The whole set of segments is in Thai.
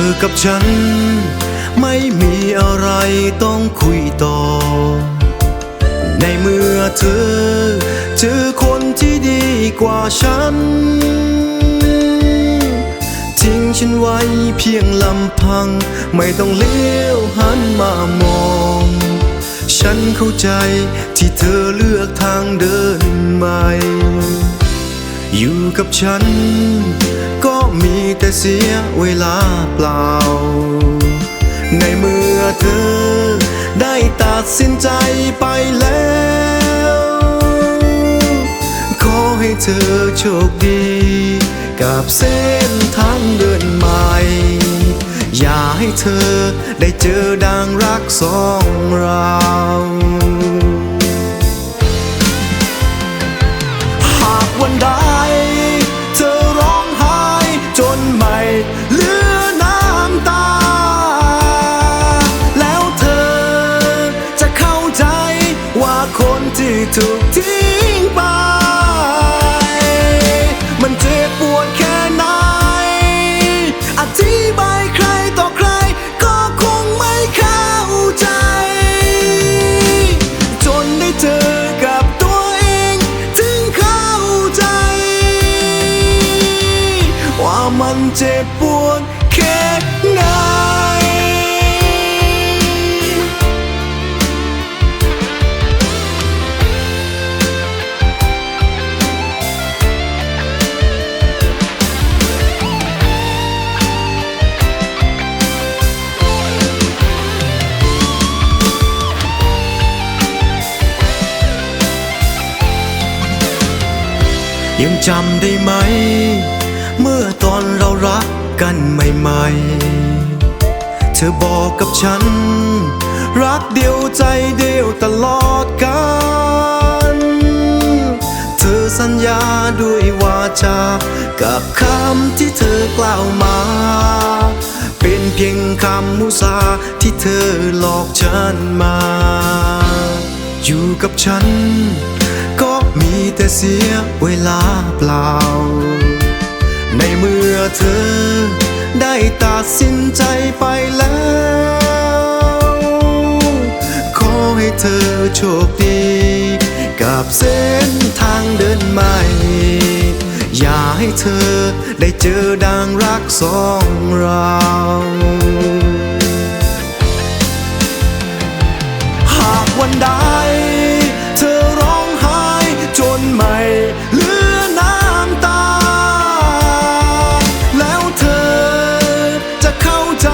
อกับฉันไม่มีอะไรต้องคุยต่อในเมื่อเธอเจอคนที่ดีกว่าฉันทิ้งฉันไว้เพียงลำพังไม่ต้องเลี้ยวหันมามองฉันเข้าใจที่เธอเลือกทางเดินใหม่อยู่กับฉันก็มีแต่เสียเวลาเปล่าในเมื่อเธอได้ตัดสินใจไปแล้วขอให้เธอโชคดีกับเส้นทางเดินใหม่อย่าให้เธอได้เจอดังรักสองเราหากวันใดเธอร้องไห้จนไม่เหลือน้ำตาแล้วเธอจะเข้าใจว่าคนที่ถูกทิ้งไปมันเจ็บปวดแค่ไหนอธิบายใครต่อใครก็คงไม่เข้าใจจนได้เจอกับตัวเองถึงเข้าใจว่ามันเจ็บปวดแค่ไหนยังจำได้ไหมเมื่อตอนเรารักกันใหม่ๆเธอบอกกับฉันรักเดียวใจเดียวตลอดกาลเธอสัญญาด้วยวาจากับคำที่เธอกล่าวมาเป็นเพียงคำมุสาที่เธอหลอกฉันมาอยู่กับฉันก็มีแต่เสียเวลาเปล่าในเมื่อเธอได้ตัดสินใจไปแล้วขอให้เธอโชคดีกับเส้นทางเดินใหม่อย่าให้เธอได้เจอดังรักสองเราหากวันใดเธอร้องไห้จนไม่เหลือน้ำตาแล้วเธอจะเข้าใจ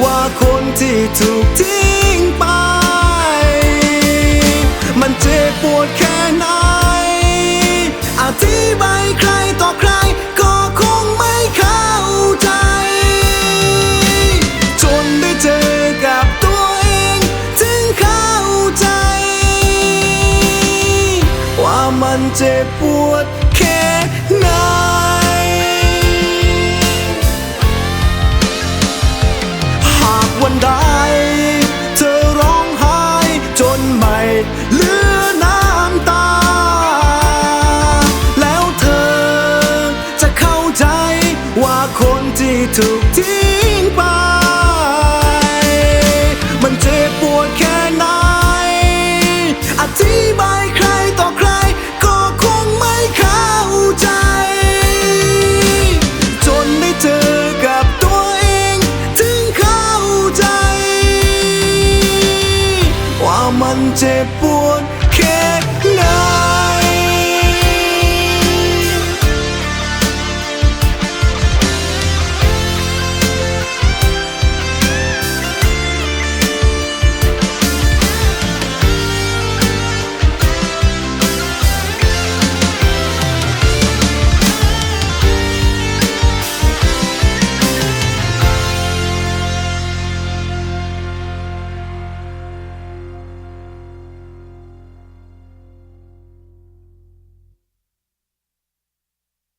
ว่าคนที่ถูกทิ้งไปมันเจ็บปวดแค่ไหนอธิบายใครต่อใครก็คงไม่เข้าใจจนได้เจอกับตัวเองถึงเข้าใจว่ามันเจ็บปวดแค่ไหนหากวันใดเธอร้องไห้จนไม่เหลือน้ำตาแล้วเธอจะเข้าใจว่าคนที่ถูกทิ้งไปมันเจ็บปวดแค่ไหนอธิบายใครต่อใครก็คงไม่เข้าใจจนได้เจอกับตัวเองถึงเข้าใจว่ามันเจ็บปวด